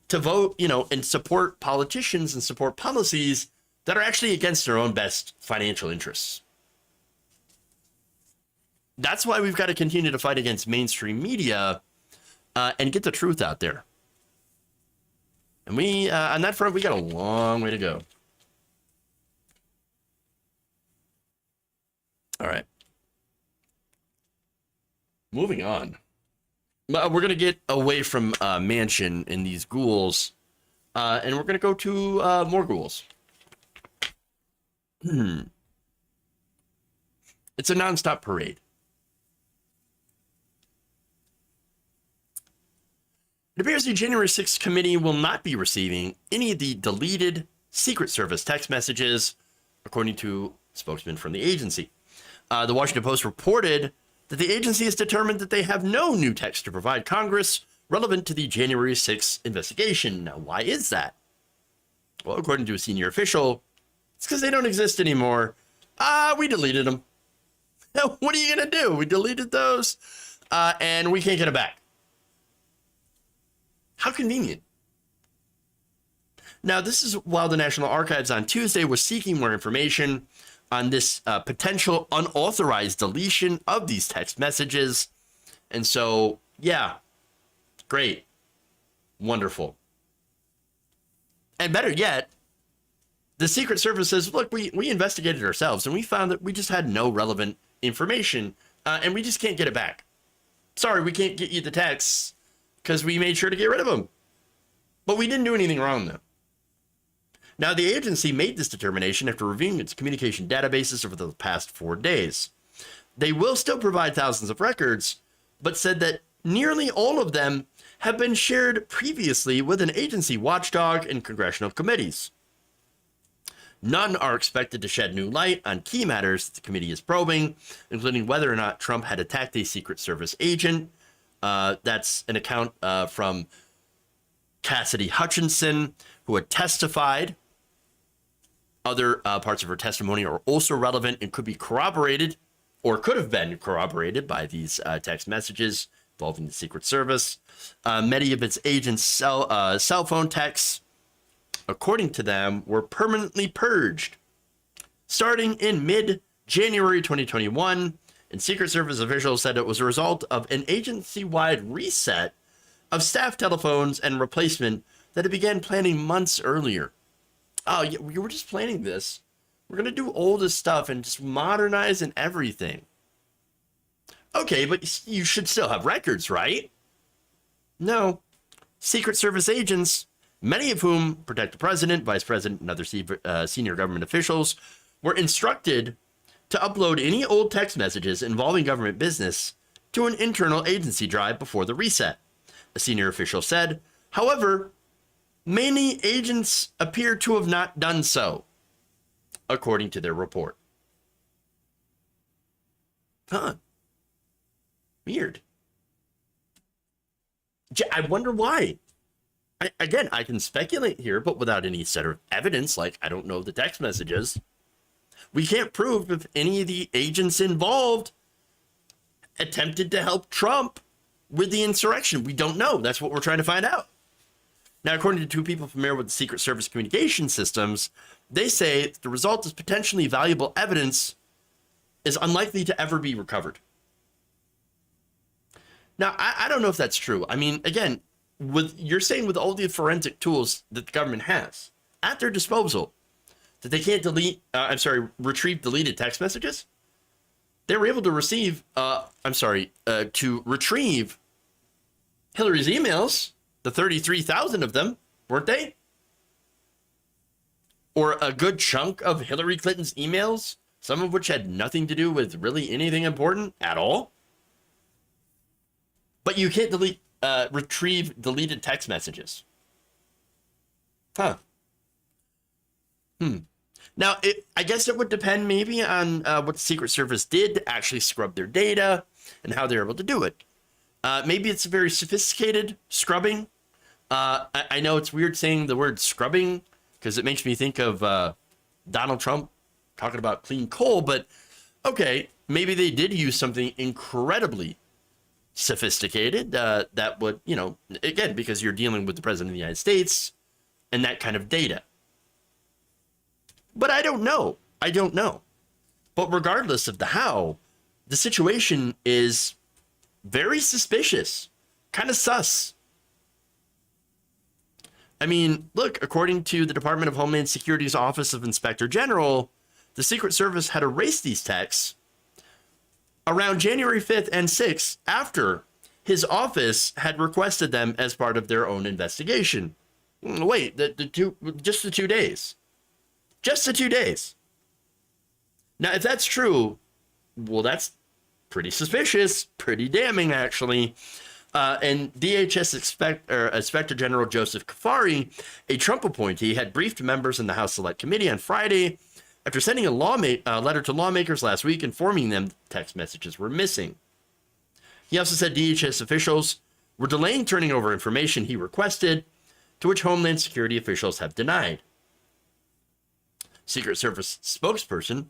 [SPEAKER 10] to vote, and support politicians and support policies that are actually against their own best financial interests. That's why we've got to continue to fight against mainstream media and get the truth out there. And we, on that front, we got a long way to go. All right. Moving on. We're going to get away from Manchin and these ghouls, and we're going to go to more ghouls. It's a nonstop parade. It appears the January 6th committee will not be receiving any of the deleted Secret Service text messages, according to a spokesman from the agency. The Washington Post reported that the agency has determined that they have no new text to provide Congress relevant to the January 6th investigation. Now, why is that? Well, according to a senior official, it's because they don't exist anymore. We deleted them. Now, what are you going to do? We deleted those, and we can't get them back. How convenient. Now, this is while the National Archives on Tuesday was seeking more information on this potential unauthorized deletion of these text messages. And so, yeah, great, wonderful. And better yet, the Secret Service says, look, we investigated ourselves and we found that we just had no relevant information and we just can't get it back. Sorry, we can't get you the texts because we made sure to get rid of them. But we didn't do anything wrong, though. Now, the agency made this determination after reviewing its communication databases over the past 4 days. They will still provide thousands of records, but said that nearly all of them have been shared previously with an agency watchdog and congressional committees. None are expected to shed new light on key matters that the committee is probing, including whether or not Trump had attacked a Secret Service agent. That's an account from Cassidy Hutchinson, who had testified. Other parts of her testimony are also relevant and could be corroborated, or could have been corroborated by these text messages involving the Secret Service. Many of its agents' cell phone texts, according to them, were permanently purged starting in mid-January 2021, and Secret Service officials said it was a result of an agency-wide reset of staff telephones and replacement that it began planning months earlier. Oh, yeah, we were just planning this. We're going to do all this stuff and just modernize and everything. Okay, but you should still have records, right? No. Secret Service agents, many of whom protect the president, vice president, and other senior government officials, were instructed to upload any old text messages involving government business to an internal agency drive before the reset, a senior official said. However, many agents appear to have not done so, according to their report. Huh. Weird. I wonder why. Again, I can speculate here, but without any set of evidence, like I don't know the text messages. We can't prove if any of the agents involved attempted to help Trump with the insurrection? We don't know. That's what we're trying to find out. Now, according to two people familiar with the Secret Service communication systems, they say the result is potentially valuable evidence is unlikely to ever be recovered. Now, I don't know if that's true. I mean, again, you're saying with all the forensic tools that the government has at their disposal, that they can't retrieve deleted text messages? They were able to to retrieve Hillary's emails, the 33,000 of them, weren't they? Or a good chunk of Hillary Clinton's emails, some of which had nothing to do with really anything important at all. But you can't retrieve deleted text messages. Huh. Now, I guess it would depend maybe on what the Secret Service did to actually scrub their data and how they're able to do it. Maybe it's a very sophisticated scrubbing. I know it's weird saying the word scrubbing because it makes me think of Donald Trump talking about clean coal, but okay, maybe they did use something incredibly sophisticated that would, again, because you're dealing with the President of the United States and that kind of data. But I don't know. But regardless of the how, the situation is very suspicious, kind of sus. I mean, look, according to the Department of Homeland Security's Office of Inspector General, the Secret Service had erased these texts around January 5th and 6th after his office had requested them as part of their own investigation. Wait, just the 2 days. Just the 2 days. Now, if that's true, well, that's pretty suspicious, pretty damning, actually. And DHS Inspector General Joseph Kafari, a Trump appointee, had briefed members in the House Select Committee on Friday after sending a letter to lawmakers last week informing them text messages were missing. He also said DHS officials were delaying turning over information he requested, to which Homeland Security officials have denied. Secret Service spokesperson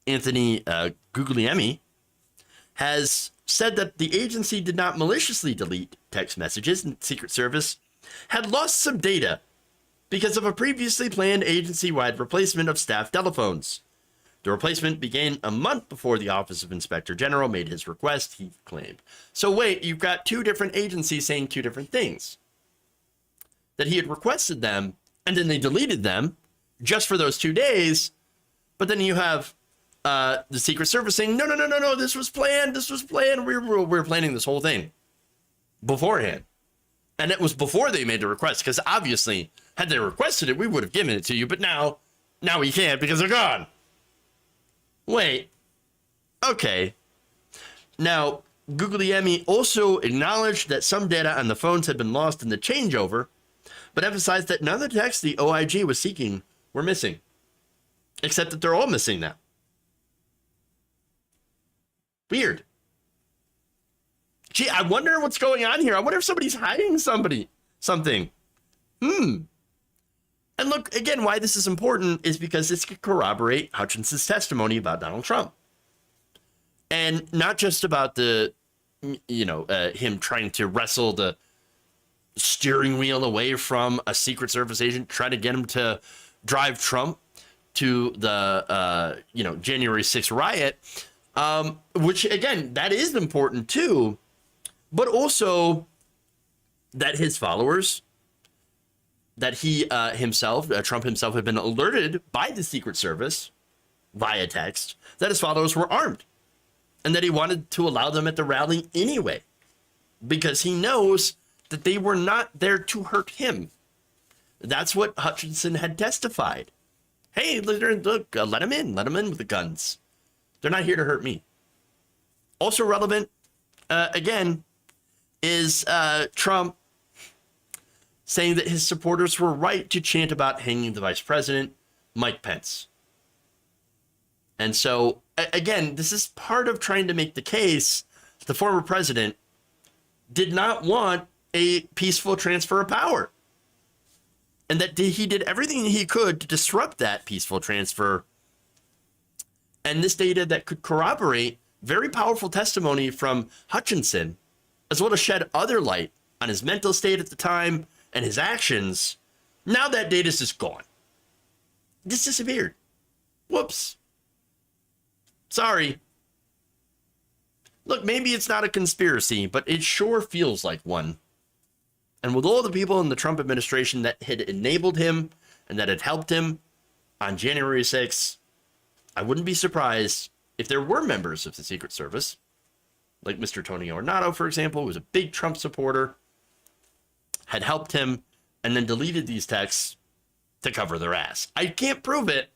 [SPEAKER 10] Anthony Guglielmi has said that the agency did not maliciously delete text messages, and Secret Service had lost some data because of a previously planned agency-wide replacement of staff telephones. The replacement began a month before the Office of Inspector General made his request, he claimed. So wait, you've got two different agencies saying two different things. That he had requested them, and then they deleted them just for those 2 days, but then you have the Secret Service saying, no, this was planned, we were planning this whole thing beforehand. And it was before they made the request, because obviously, had they requested it, we would have given it to you, but now we can't because they're gone. Wait. Okay. Now, Guglielmi also acknowledged that some data on the phones had been lost in the changeover, but emphasized that none of the texts the OIG was seeking were missing, except that they're all missing now. Weird. Gee, I wonder what's going on here. I wonder if somebody's hiding something. And look, again, why this is important is because this could corroborate Hutchinson's testimony about Donald Trump. And not just about the, him trying to wrestle the steering wheel away from a Secret Service agent, trying to get him to drive Trump to the, January 6th riot, which, again, that is important too, but also that his followers, that he Trump himself had been alerted by the Secret Service via text that his followers were armed and that he wanted to allow them at the rally anyway, because he knows that they were not there to hurt him. That's what Hutchinson had testified. Hey, look, let them in with the guns. They're not here to hurt me. Also relevant, again, is Trump saying that his supporters were right to chant about hanging the vice president, Mike Pence. And so, again, this is part of trying to make the case that the former president did not want a peaceful transfer of power, and that he did everything he could to disrupt that peaceful transfer. And this data that could corroborate very powerful testimony from Hutchinson as well as shed other light on his mental state at the time and his actions, now that data is just gone. It just disappeared. Whoops. Sorry. Look, maybe it's not a conspiracy, but it sure feels like one. And with all the people in the Trump administration that had enabled him and that had helped him on January 6th, I wouldn't be surprised if there were members of the Secret Service, like Mr. Tony Ornato, for example, who was a big Trump supporter, had helped him and then deleted these texts to cover their ass. I can't prove it,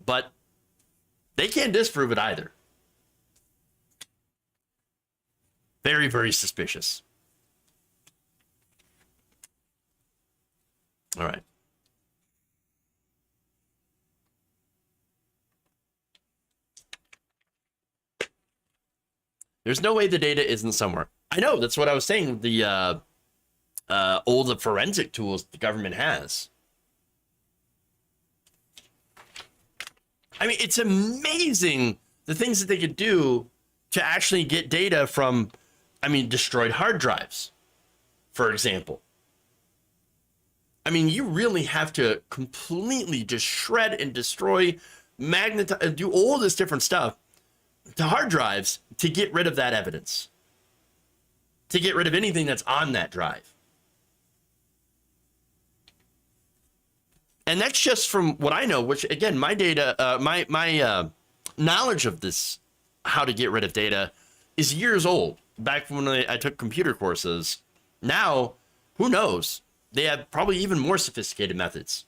[SPEAKER 10] but they can't disprove it either. Very, very suspicious. All right. There's no way the data isn't somewhere. I know, that's what I was saying. The all the forensic tools the government has. I mean, it's amazing the things that they could do to actually get data from, I mean, destroyed hard drives, for example. I mean, you really have to completely just shred and destroy, magnetize, do all this different stuff to hard drives to get rid of that evidence, to get rid of anything that's on that drive. And that's just from what I know, which again, my data, my knowledge of this, how to get rid of data, is years old. Back when I took computer courses. Now, who knows? They have probably even more sophisticated methods.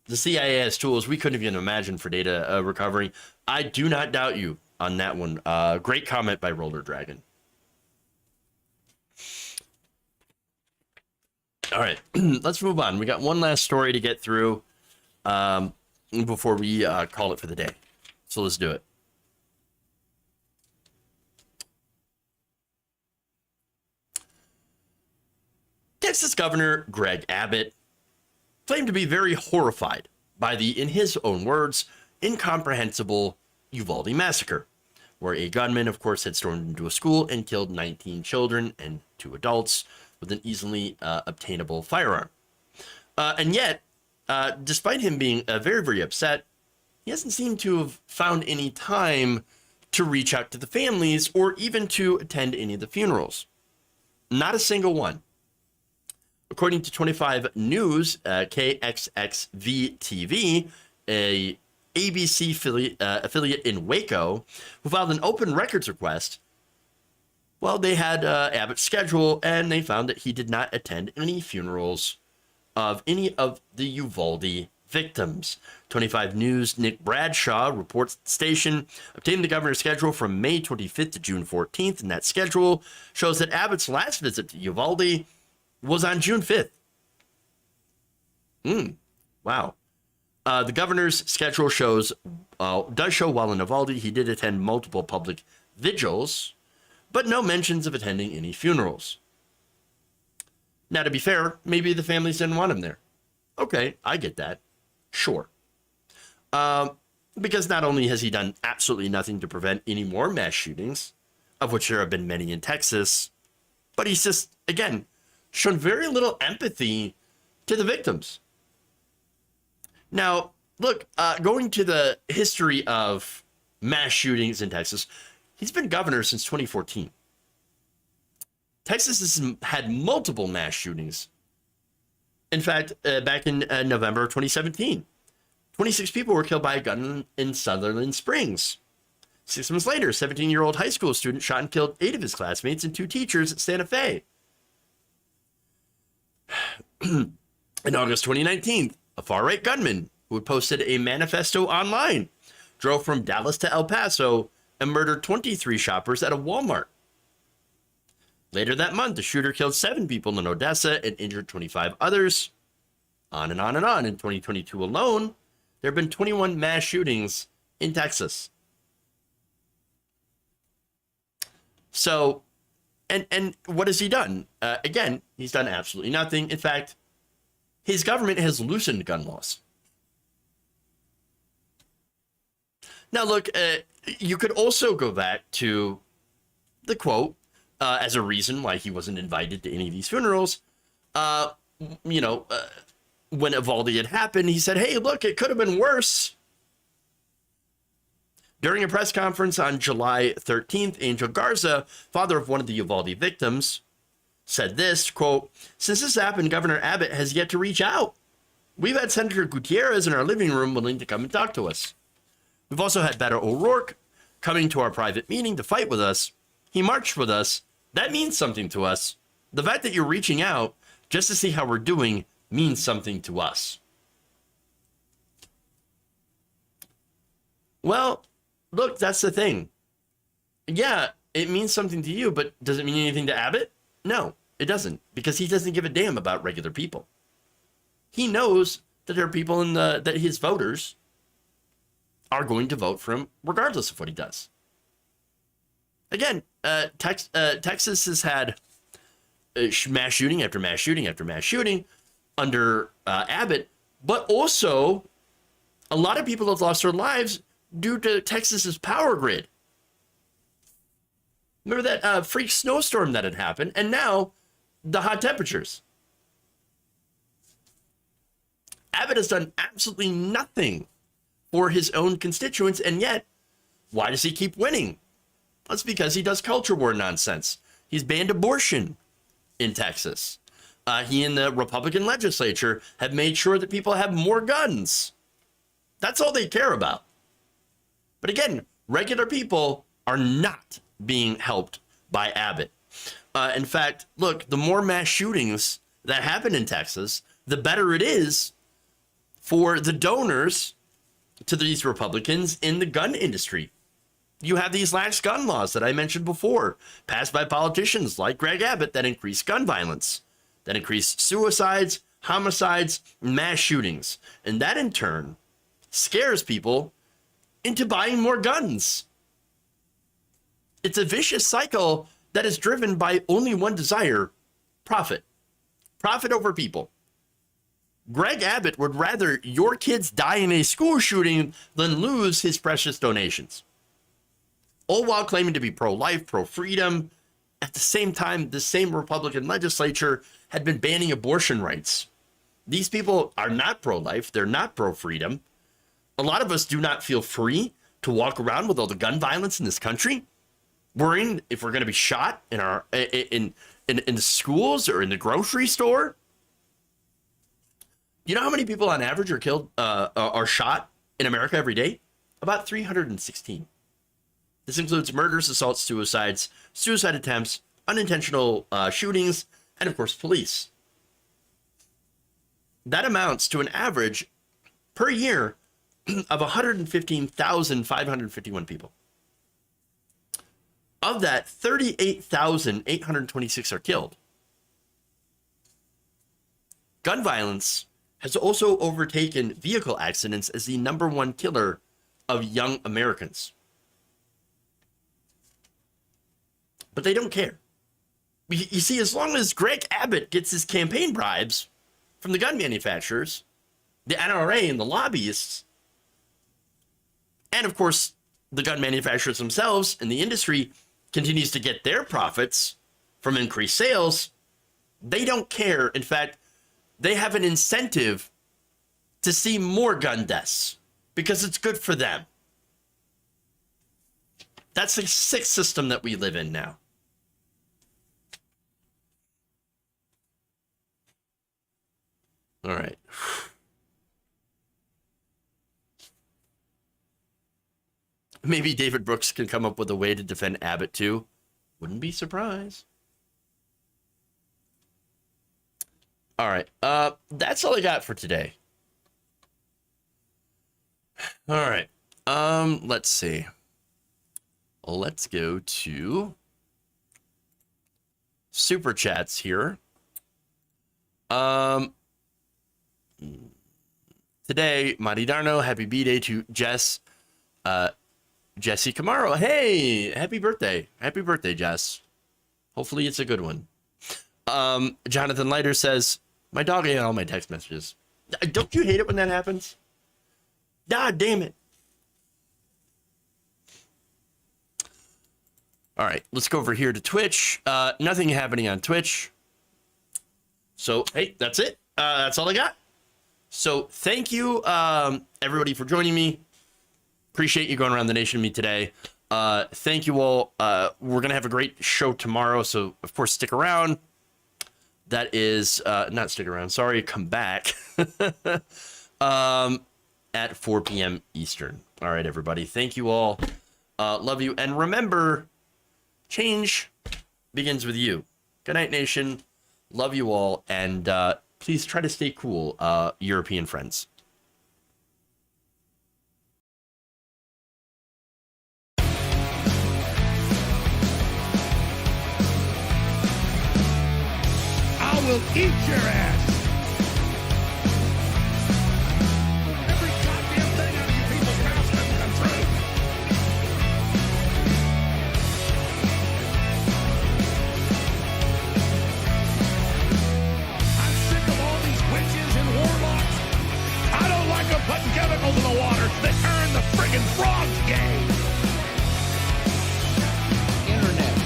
[SPEAKER 10] The CIA has tools we couldn't even imagine for data recovery. I do not doubt you on that one. Great comment by Roller Dragon. All right, let's move on. We got one last story to get through before we call it for the day. So let's do it. Texas Governor Greg Abbott claimed to be very horrified by the, in his own words, incomprehensible Uvalde massacre, where a gunman, of course, had stormed into a school and killed 19 children and 2 adults with an easily obtainable firearm. And yet, despite him being very, very upset, he hasn't seemed to have found any time to reach out to the families or even to attend any of the funerals. Not a single one. According to 25 News, KXXV TV, a ABC affiliate in Waco, who filed an open records request, well, they had Abbott's schedule, and they found that he did not attend any funerals of any of the Uvalde victims. 25 News' Nick Bradshaw reports the station obtained the governor's schedule from May 25th to June 14th, and that schedule shows that Abbott's last visit to Uvalde was on June 5th. Wow. The governor's schedule does show while in Uvalde, he did attend multiple public vigils, but no mentions of attending any funerals. Now, to be fair, maybe the families didn't want him there. Okay, I get that. Sure. Because not only has he done absolutely nothing to prevent any more mass shootings, of which there have been many in Texas, but he's just, again, shown very little empathy to the victims. Now, look, going to the history of mass shootings in Texas, he's been governor since 2014. Texas has had multiple mass shootings. In fact, back in November of 2017, 26 people were killed by a gun in Sutherland Springs. 6 months later, a 17-year-old high school student shot and killed 8 of his classmates and 2 teachers at Santa Fe. In August 2019, a far-right gunman who had posted a manifesto online drove from Dallas to El Paso and murdered 23 shoppers at a Walmart. Later that month, the shooter killed 7 people in Odessa and injured 25 others. On and on and on. In 2022 alone, there have been 21 mass shootings in Texas. So, and what has he done? Again, he's done absolutely nothing. In fact, his government has loosened gun laws. Now, look, you could also go back to the quote as a reason why he wasn't invited to any of these funerals. When Uvalde had happened, he said, hey, look, it could have been worse. During a press conference on July 13th, Angel Garza, father of one of the Uvalde victims, said this, quote, since this happened, Governor Abbott has yet to reach out. We've had Senator Gutierrez in our living room willing to come and talk to us. We've also had Beto O'Rourke coming to our private meeting to fight with us. He marched with us. That means something to us. The fact that you're reaching out just to see how we're doing means something to us. Well, look, that's the thing. Yeah, it means something to you, but does it mean anything to Abbott? No, it doesn't, because he doesn't give a damn about regular people. He knows that there are people that his voters are going to vote for him regardless of what he does. Again, Texas has had mass shooting after mass shooting after mass shooting under Abbott, but also a lot of people have lost their lives due to Texas's power grid. Remember that freak snowstorm that had happened, and now the hot temperatures. Abbott has done absolutely nothing for his own constituents, and yet, why does he keep winning? That's because he does culture war nonsense. He's banned abortion in Texas. He and the Republican legislature have made sure that people have more guns. That's all they care about. But again, regular people are not being helped by Abbott. In fact, look, the more mass shootings that happen in Texas, the better it is for the donors to these Republicans in the gun industry. You have these lax gun laws that I mentioned before, passed by politicians like Greg Abbott that increase gun violence, that increase suicides, homicides, mass shootings. And that in turn scares people into buying more guns. It's a vicious cycle that is driven by only one desire: profit. Profit over people. Greg Abbott would rather your kids die in a school shooting than lose his precious donations. All while claiming to be pro-life, pro-freedom. At the same time, the same Republican legislature had been banning abortion rights. These people are not pro-life. They're not pro-freedom. A lot of us do not feel free to walk around with all the gun violence in this country, worrying if we're going to be shot in our in the schools or in the grocery store. You know how many people on average are killed, are shot in America every day? About 316. This includes murders, assaults, suicides, suicide attempts, unintentional shootings, and of course, police. That amounts to an average per year of 115,551 people. Of that, 38,826 are killed. Gun violence has also overtaken vehicle accidents as the #1 killer of young Americans. But they don't care. You see, as long as Greg Abbott gets his campaign bribes from the gun manufacturers, the NRA and the lobbyists, and of course, the gun manufacturers themselves and the industry continues to get their profits from increased sales, they don't care. In fact, they have an incentive to see more gun deaths because it's good for them. That's the sick system that we live in now. All right. Maybe David Brooks can come up with a way to defend Abbott too. Wouldn't be surprised. All right. That's all I got for today. All right. Let's see. Let's go to super chats here. Today, Maridarno, happy B-Day to Jesse Camaro. Hey, happy birthday. Happy birthday, Jess. Hopefully it's a good one. Jonathan Leiter says, my dog ate all my text messages. Don't you hate it when that happens? God damn it. All right, let's go over here to Twitch. Nothing happening on Twitch. So, hey, that's it. That's all I got. So, thank you, everybody, for joining me. Appreciate you going around the nation with me today. Thank you all. We're going to have a great show tomorrow, so, of course, stick around. That is, not stick around, sorry, come back. At 4 p.m. Eastern. All right, everybody. Thank you all. Love you. And remember, change begins with you. Good night, nation. Love you all. And please try to stay cool, European friends.
[SPEAKER 3] I will eat your ass. Every goddamn thing out of you people's mouths doesn't come true. I'm sick of all these witches and warlocks. I don't like them putting chemicals in the water that turn the friggin' frogs gay.
[SPEAKER 1] Internet.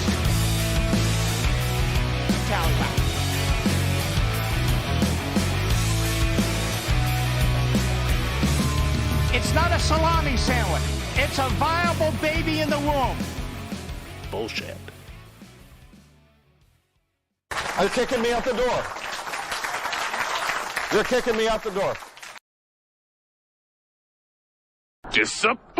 [SPEAKER 1] Italian.
[SPEAKER 7] It's not a salami sandwich. It's a viable baby in the womb.
[SPEAKER 3] Bullshit.
[SPEAKER 11] You're kicking me out the door. You're kicking me out the door.
[SPEAKER 3] Disappointed.